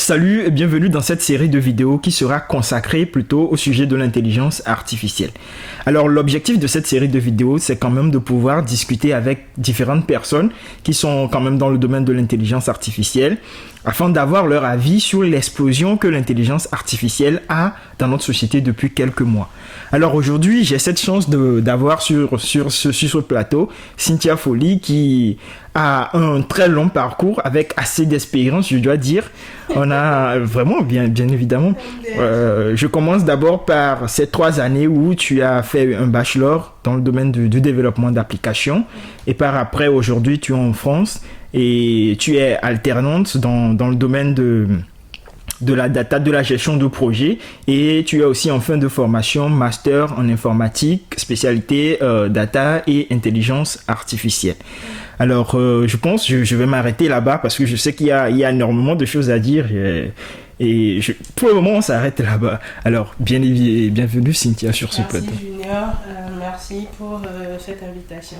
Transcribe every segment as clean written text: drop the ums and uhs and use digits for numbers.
Salut et bienvenue dans cette série de vidéos qui sera consacrée plutôt au sujet de l'intelligence artificielle. Alors l'objectif de cette série de vidéos, c'est quand même de pouvoir discuter avec différentes personnes qui sont quand même dans le domaine de l'intelligence artificielle afin d'avoir leur avis sur l'explosion que l'intelligence artificielle a dans notre société depuis quelques mois. Alors aujourd'hui, j'ai cette chance d'avoir sur ce plateau Cynthia Folly qui a un très long parcours avec assez d'expérience, je dois dire. On a vraiment, bien évidemment. Je commence d'abord par ces 3 années où tu as fait un bachelor dans le domaine du développement d'applications. Et par après, aujourd'hui, tu es en France et tu es alternante dans le domaine de la data, de la gestion de projet, et tu as aussi en fin de formation master en informatique, spécialité data et intelligence artificielle. Alors je pense que je vais m'arrêter là-bas parce que je sais qu'il y a énormément de choses à dire pour le moment on s'arrête là-bas. Alors bienvenue Cynthia sur ce plateau. Merci Junior, merci pour cette invitation.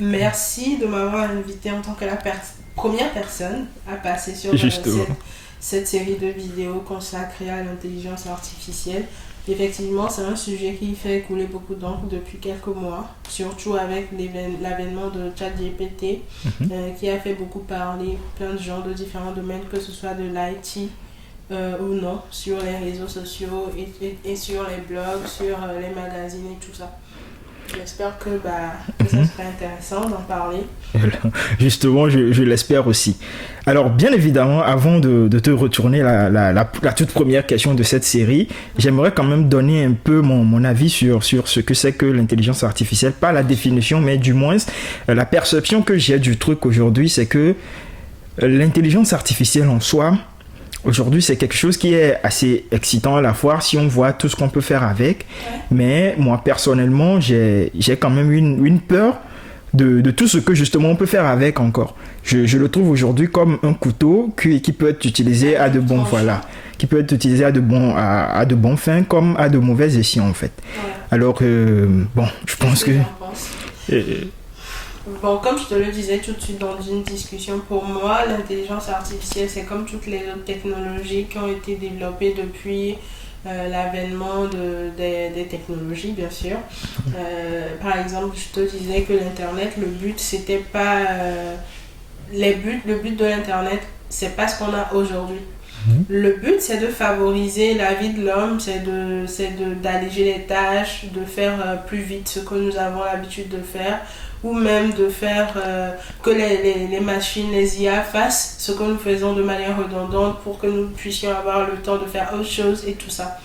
Merci de m'avoir invité en tant que la première personne à passer sur cette série de vidéos consacrée à l'intelligence artificielle. Effectivement, c'est un sujet qui fait couler beaucoup d'encre depuis quelques mois, surtout avec l'avènement de ChatGPT, qui a fait beaucoup parler plein de gens de différents domaines, que ce soit de l'IT ou non, sur les réseaux sociaux et sur les blogs, sur les magazines et tout ça. J'espère que ça serait intéressant d'en parler. Justement, je l'espère aussi. Alors, bien évidemment, avant de te retourner la toute première question de cette série, j'aimerais quand même donner un peu mon avis sur ce que c'est que l'intelligence artificielle. Pas la définition, mais du moins, la perception que j'ai du truc aujourd'hui, c'est que l'intelligence artificielle en soi, aujourd'hui, c'est quelque chose qui est assez excitant à la fois si on voit tout ce qu'on peut faire avec. Mais moi, personnellement, j'ai quand même une peur de tout ce que justement on peut faire avec encore. Je le trouve aujourd'hui comme un couteau qui peut être utilisé à de bons qui peut être utilisé à de bons fins comme à de mauvais escients en fait. Alors je pense que Bon, comme je te le disais tout de suite dans une discussion, pour moi, l'intelligence artificielle, c'est comme toutes les autres technologies qui ont été développées depuis l'avènement des technologies, bien sûr. Par exemple, je te disais que l'Internet, le but, c'était pas... le but de l'Internet, c'est pas ce qu'on a aujourd'hui. Le but, c'est de favoriser la vie de l'homme, c'est d'alléger les tâches, de faire plus vite ce que nous avons l'habitude de faire, ou même de faire que les machines, les IA fassent ce que nous faisons de manière redondante pour que nous puissions avoir le temps de faire autre chose et tout ça.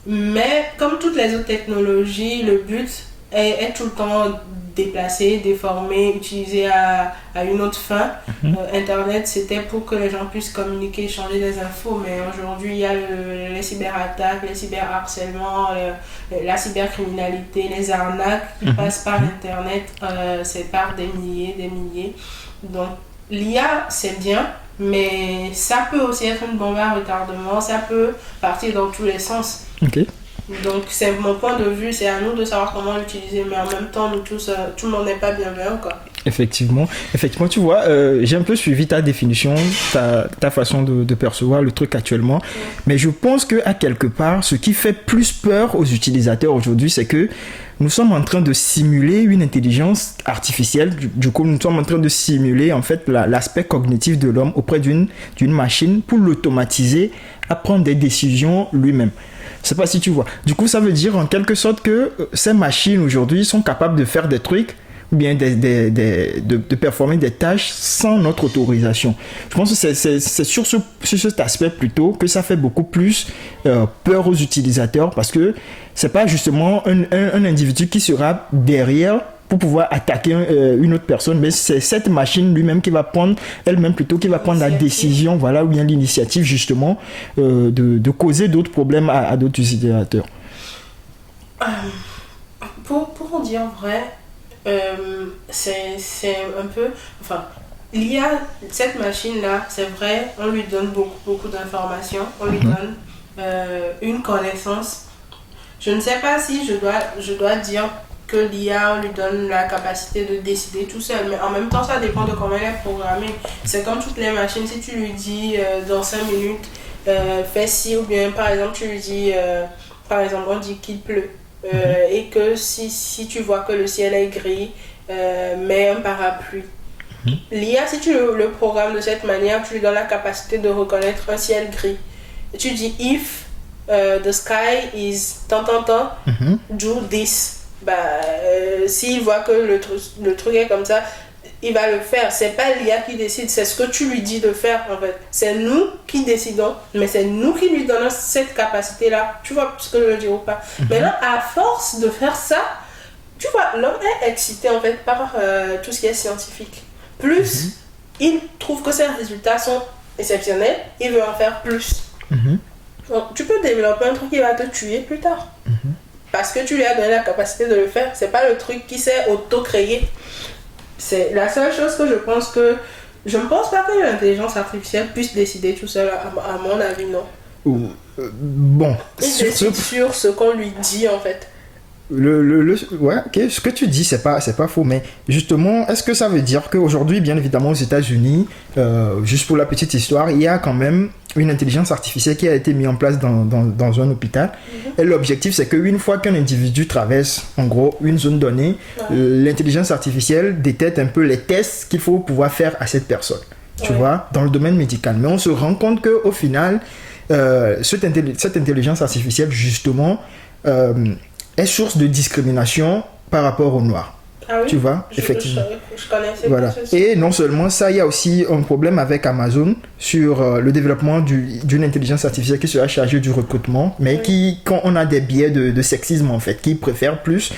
Mais comme toutes les autres technologies, le but est tout le temps déplacé, déformé, utilisé à une autre fin. Internet, c'était pour que les gens puissent communiquer, échanger des infos, mais aujourd'hui, il y a les cyberattaques, les cyberharcèlements, la cybercriminalité, les arnaques qui passent par Internet, c'est par des milliers. Donc, l'IA, c'est bien, mais ça peut aussi être une bombe à retardement, ça peut partir dans tous les sens. Donc c'est mon point de vue, c'est à nous de savoir comment l'utiliser, mais en même temps, nous tous, tout le monde n'est pas bienveillant, quoi. Effectivement, tu vois, j'ai un peu suivi ta définition, ta façon de percevoir le truc actuellement, mais je pense qu'à quelque part, ce qui fait plus peur aux utilisateurs aujourd'hui, c'est que nous sommes en train de simuler une intelligence artificielle. Du coup, nous sommes en train de simuler en fait l'aspect cognitif de l'homme auprès d'une machine pour l'automatiser à prendre des décisions lui-même. Je sais pas si tu vois. Du coup, ça veut dire en quelque sorte que ces machines aujourd'hui sont capables de faire des trucs ou bien de performer des tâches sans notre autorisation. Je pense que c'est sur cet aspect plutôt que ça fait beaucoup plus peur aux utilisateurs parce que c'est pas justement un individu qui sera derrière pour pouvoir attaquer une autre personne, mais c'est cette machine lui-même qui va prendre la décision, ou bien l'initiative justement de causer d'autres problèmes à d'autres utilisateurs. Pour en dire vrai, c'est un peu... l'IA, cette machine-là, c'est vrai, on lui donne beaucoup d'informations, on lui donne une connaissance. Je ne sais pas si je dois dire que l'IA, on lui donne la capacité de décider tout seul, mais en même temps, ça dépend de comment elle est programmée. C'est comme toutes les machines, si tu lui dis dans 5 minutes, fais ci, ou bien par exemple tu lui dis, par exemple on dit qu'il pleut, et que si tu vois que le ciel est gris, mets un parapluie. L'IA, si tu le programmes de cette manière, tu lui donnes la capacité de reconnaître un ciel gris. Et tu dis if the sky is do this. S'il voit que le truc est comme ça, il va le faire. C'est pas l'IA qui décide, c'est ce que tu lui dis de faire en fait. C'est nous qui décidons, mais c'est nous qui lui donnons cette capacité-là. Tu vois ce que je veux dire ou pas? Maintenant, à force de faire ça, tu vois, l'homme est excité en fait par tout ce qui est scientifique. Plus il trouve que ses résultats sont exceptionnels, il veut en faire plus. Donc, tu peux développer un truc qui va te tuer plus tard. Parce que tu lui as donné la capacité de le faire. C'est pas le truc qui s'est auto-créé. C'est la seule chose que je pense que... Je ne pense pas que l'intelligence artificielle puisse décider tout seul, à mon avis, non. Bon. Il décide sur ce qu'on lui dit, en fait. Ouais, ok, ce que tu dis, c'est pas faux, mais justement, est-ce que ça veut dire qu'aujourd'hui, bien évidemment, aux États-Unis, juste pour la petite histoire, il y a quand même une intelligence artificielle qui a été mise en place dans un hôpital, et l'objectif, c'est qu'une fois qu'un individu traverse, en gros, une zone donnée, l'intelligence artificielle détecte un peu les tests qu'il faut pouvoir faire à cette personne, tu vois, dans le domaine médical. Mais on se rend compte qu'au final, cette intelligence artificielle, justement, est source de discrimination par rapport aux Noirs. Ah oui, tu vois, effectivement. Je connaissais voilà. Et non seulement ça, il y a aussi un problème avec Amazon sur le développement d'une intelligence artificielle qui sera chargée du recrutement, mais quand on a des biais de sexisme en fait, qui préfère plus,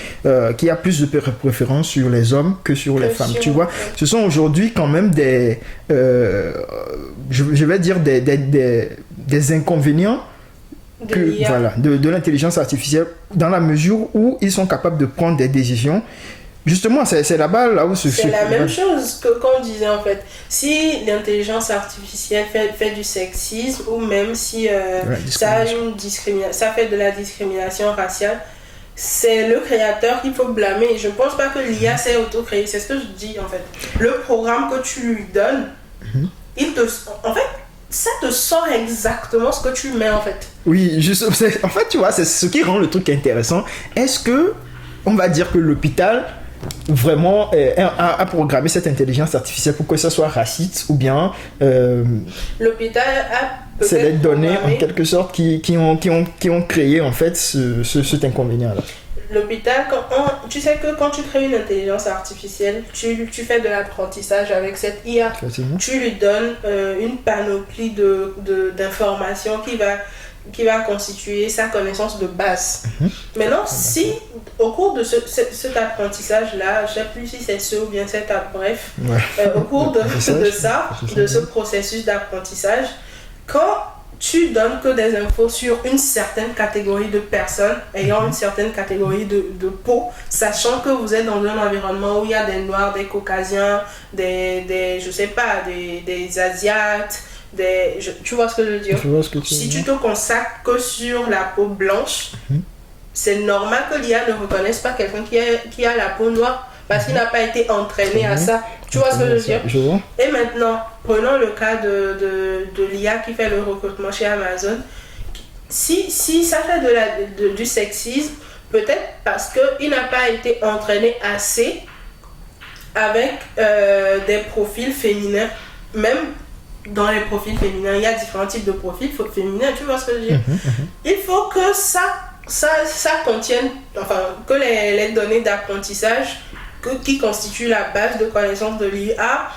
qui a plus de préférence sur les hommes que sur les femmes. Tu vois, ce sont aujourd'hui quand même des, je vais dire des inconvénients de l'intelligence artificielle, dans la mesure où ils sont capables de prendre des décisions. Justement, c'est là où c'est la même chose que qu'on disait en fait. Si l'intelligence artificielle fait du sexisme, ou même si ça fait de la discrimination raciale, c'est le créateur qu'il faut blâmer. Je ne pense pas que l'IA s'est auto-créée. C'est ce que je dis en fait. Le programme que tu lui donnes, en fait, ça te sort exactement ce que tu mets en fait. Oui, en fait, tu vois, c'est ce qui rend le truc intéressant. Est-ce que, on va dire que l'hôpital vraiment a programmé cette intelligence artificielle pour que ça soit raciste, ou bien l'hôpital a peut-être c'est les données en quelque sorte qui ont créé en fait cet inconvénient là. L'hôpital, tu sais que quand tu crées une intelligence artificielle, tu fais de l'apprentissage avec cette IA. Tu lui donnes une panoplie d'informations qui va constituer sa connaissance de base. Maintenant, si au cours de cet apprentissage-là, je ne sais plus si c'est ce ou bien c'est bref, au cours de ce processus d'apprentissage, quand tu donnes que des infos sur une certaine catégorie de personnes ayant une certaine catégorie de peau, sachant que vous êtes dans un environnement où il y a des Noirs, des Caucasiens, je sais pas, des Asiates, tu vois ce que je veux dire? Si tu te consacres que sur la peau blanche, c'est normal que l'IA ne reconnaisse pas quelqu'un qui a la peau noire, parce qu'il n'a pas été entraîné à ça. Tu vois ce que je veux dire? Et maintenant, prenons le cas de l'IA qui fait le recrutement chez Amazon. Si ça fait du sexisme, peut-être parce qu'il n'a pas été entraîné assez avec des profils féminins. Même dans les profils féminins, il y a différents types de profils féminins. Tu vois ce que je veux dire? Il faut que ça contienne, enfin, que les données d'apprentissage qui constituent la base de connaissance de l'IA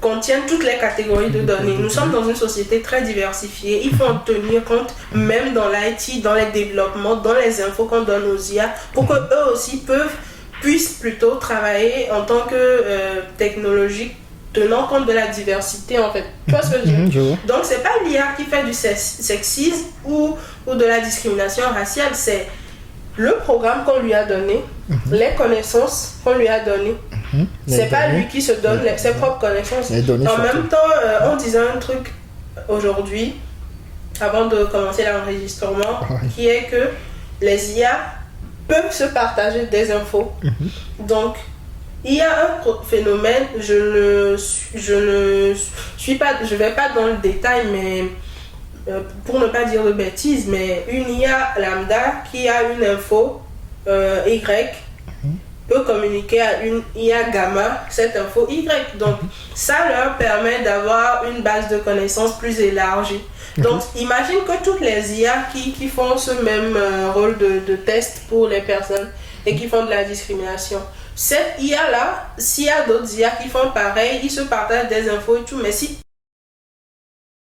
contiennent toutes les catégories de données. Nous sommes dans une société très diversifiée. Il faut en tenir compte, même dans l'IT, dans les développements, dans les infos qu'on donne aux IA, pour qu'eux aussi puissent plutôt travailler en tant que technologie, tenant compte de la diversité en fait. Tu vois ce que je veux dire? Donc c'est pas l'IA qui fait du sexisme ou de la discrimination raciale, c'est le programme qu'on lui a donné, les connaissances qu'on lui a données. C'est pas lui qui se donne ses propres connaissances. En même temps, on disait un truc aujourd'hui, avant de commencer l'enregistrement, qui est que les IA peuvent se partager des infos. Donc, il y a un phénomène, je vais pas dans le détail, mais pour ne pas dire de bêtises, mais une IA lambda qui a une info Y peut communiquer à une IA gamma cette info Y. Donc, ça leur permet d'avoir une base de connaissances plus élargie. Donc, imagine que toutes les IA qui font ce même rôle de test pour les personnes et qui font de la discrimination. Cette IA-là, s'il y a d'autres IA qui font pareil, ils se partagent des infos et tout, mais si